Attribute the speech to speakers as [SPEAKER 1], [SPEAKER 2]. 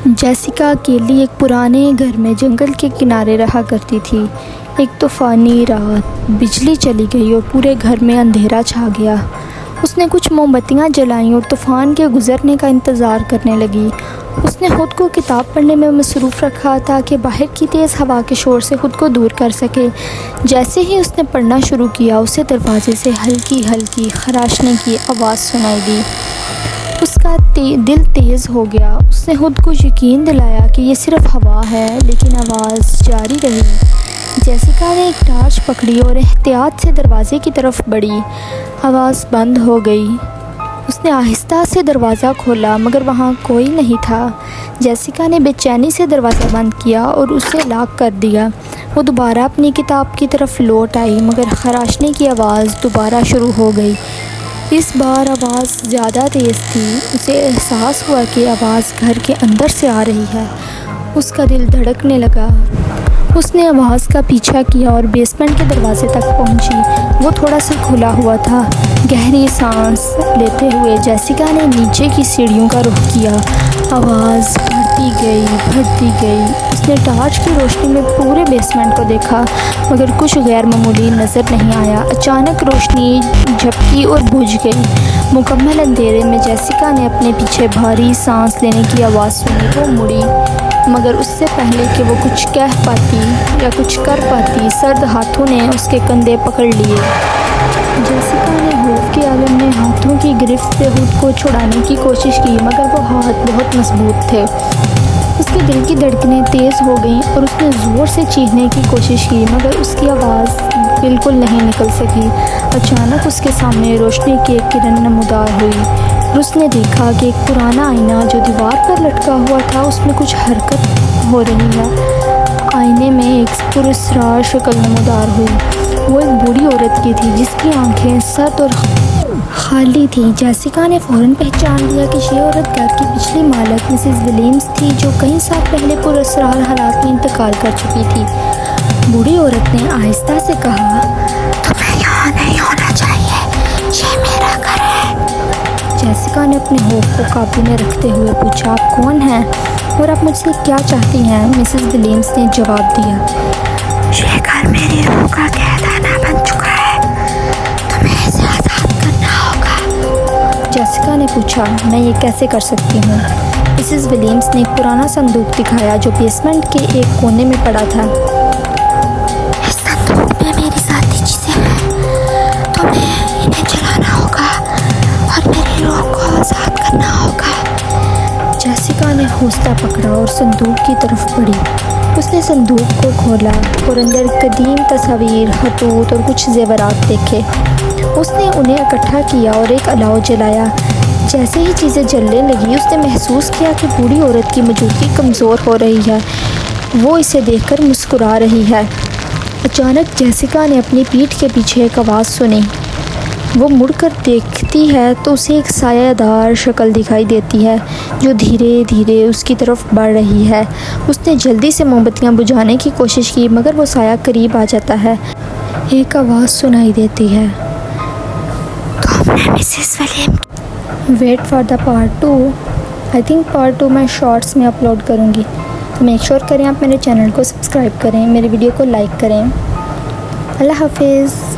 [SPEAKER 1] جیسیکا اکیلی ایک پرانے گھر میں جنگل کے کنارے رہا کرتی تھی۔ ایک طوفانی رات بجلی چلی گئی اور پورے گھر میں اندھیرا چھا گیا۔ اس نے کچھ موم بتیاں جلائیں اور طوفان کے گزرنے کا انتظار کرنے لگی۔ اس نے خود کو کتاب پڑھنے میں مصروف رکھا تاکہ باہر کی تیز ہوا کے شور سے خود کو دور کر سکے۔ جیسے ہی اس نے پڑھنا شروع کیا، اسے دروازے سے ہلکی ہلکی خراشنے کی آواز سنائی دی۔ اس کا دل تیز ہو گیا۔ اس نے خود کو یقین دلایا کہ یہ صرف ہوا ہے، لیکن آواز جاری رہی۔ جیسیکا نے ایک ٹارچ پکڑی اور احتیاط سے دروازے کی طرف بڑھی۔ آواز بند ہو گئی۔ اس نے آہستہ سے دروازہ کھولا، مگر وہاں کوئی نہیں تھا۔ جیسیکا نے بے چینی سے دروازہ بند کیا اور اسے لاک کر دیا۔ وہ دوبارہ اپنی کتاب کی طرف لوٹ آئی، مگر خراشنے کی آواز دوبارہ شروع ہو گئی۔ اس بار آواز زیادہ تیز تھی۔ اسے احساس ہوا کہ آواز گھر کے اندر سے آ رہی ہے۔ اس کا دل دھڑکنے لگا۔ اس نے آواز کا پیچھا کیا اور بیسمنٹ کے دروازے تک پہنچی۔ وہ تھوڑا سا کھلا ہوا تھا۔ گہری سانس لیتے ہوئے جیسیکا نے نیچے کی سیڑھیوں کا رخ کیا۔ آواز بڑھتی گئی۔ اس نے ٹارچ کی روشنی میں پورے بیسمنٹ کو دیکھا، مگر کچھ غیر معمولی نظر نہیں آیا۔ اچانک روشنی جھپکی اور بجھ گئی۔ مکمل اندھیرے میں جیسیکا نے اپنے پیچھے بھاری سانس لینے کی آواز سنی۔ وہ مڑی، مگر اس سے پہلے کہ وہ کچھ کہہ پاتی یا کچھ کر پاتی، سرد ہاتھوں نے اس کے کندھے پکڑ لیے۔ جیسیکا نے خوف کے عالم میں ہاتھوں کی گرفت سے خود کو چھڑانے کی کوشش کی، مگر وہ ہاتھ بہت مضبوط تھے۔ اس کے دل کی دھڑکنیں تیز ہو گئیں اور اس نے زور سے چیخنے کی کوشش کی، مگر اس کی آواز بالکل نہیں نکل سکی۔ اچانک اس کے سامنے روشنی کی ایک کرن نمودار ہوئی اور اس نے دیکھا کہ ایک پرانا آئینہ جو دیوار پر لٹکا ہوا تھا، اس میں کچھ حرکت ہو رہی ہے۔ آئینے میں ایک پراسرار شکل نمودار ہوئی۔ وہ ایک بوڑھی عورت کی تھی جس کی آنکھیں سرد اور خالی تھیں۔ جیسیکا نے فوراً پہچان لیا کہ یہ عورت گھر کی پچھلی مالک مسز ولیمز تھی، جو کئی سال پہلے پراسرار حالات میں انتقال کر چکی تھی۔ بوڑھی عورت نے آہستہ سے کہا، "تمہیں یہاں نہیں ہونا چاہیے، یہ میرا گھر ہے۔" جیسیکا نے اپنے خوف کو قابو میں رکھتے ہوئے پوچھا، "آپ کون ہیں اور آپ مجھ سے کیا چاہتی ہیں؟" مسز ولیمز نے جواب دیا، "یہ گھر میری روح کا قیدخانہ بن چکا ہے، تمہیں اسے آزاد کرنا ہوگا۔" جیسیکا نے پوچھا، "میں یہ کیسے کر سکتی ہوں؟" مسز ولیمز نے ایک پرانا صندوق دکھایا جو بیسمنٹ کے ایک کونے میں پڑا تھا۔ "اس صندوق میں میری ذاتی چیزیں ہیں، تمہیں انہیں جلانا ہوگا اور میری روح کو آزاد کرنا ہوگا۔" جیسیکا نے حوصلہ پکڑا اور صندوق کی طرف بڑھی۔ اس نے صندوق کو کھولا اور اندر قدیم تصاویر، خطوط اور کچھ زیورات دیکھے۔ اس نے انہیں اکٹھا کیا اور ایک الاؤ جلایا۔ جیسے ہی چیزیں جلنے لگی، اس نے محسوس کیا کہ بوڑھی عورت کی موجودگی کمزور ہو رہی ہے۔ وہ اسے دیکھ کر مسکرا رہی ہے۔ اچانک جیسیکا نے اپنی پیٹھ کے پیچھے ایک آواز سنی۔ وہ مڑ کر دیکھتی ہے تو اسے ایک سایہ دار شکل دکھائی دیتی ہے جو دھیرے دھیرے اس کی طرف بڑھ رہی ہے۔ اس نے جلدی سے موم بتیاں بجھانے کی کوشش کی، مگر وہ سایہ قریب آ جاتا ہے۔ ایک آواز سنائی دیتی ہے، "تم نے Mrs William wait for the part 2۔ I think part 2 میں شارٹس میں اپلوڈ کروں گی۔ میک شور کریں آپ میرے چینل کو سبسکرائب کریں، میری ویڈیو کو لائک کریں۔ اللہ حافظ۔